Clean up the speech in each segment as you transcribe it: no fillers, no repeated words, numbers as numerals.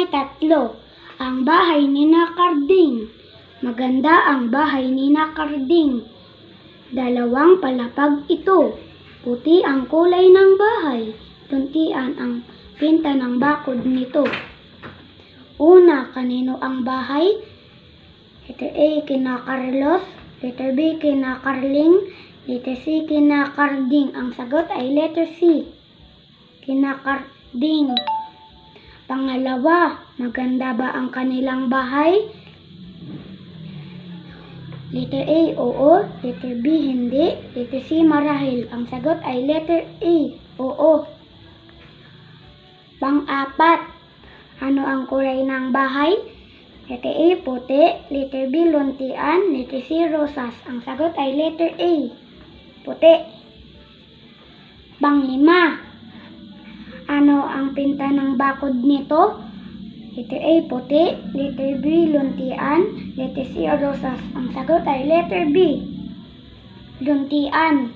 3. Ang bahay ni Nakarding. Maganda ang bahay ni Nakarding. 2 palapag ito. Puti ang kulay ng bahay. Luntian ang pinta ng bakod nito. Una, kanino ang bahay? Letter A, kina Carlos. Letter B, kina Carling. Letter C, kina Carding. Ang sagot ay letter C, kina Carding. Pangalawa, maganda ba ang kanilang bahay? Letter A, oo. Letter B, hindi. Letter C, marahil. Ang sagot ay letter A, oo. Pang-4, ano ang kulay ng bahay? Letter A, puti. Letter B, luntian. Letter C, rosas. Ang sagot ay letter A, puti. Pang-5, ano ang pinta ng bakod nito? Letter A, puti. Letter B, luntian. Letter C, rosas. Ang sagot ay letter B, luntian.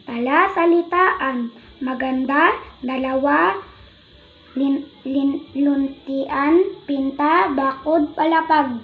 Talasalitaan. Maganda, 2, luntian, pinta, bakod, palapag.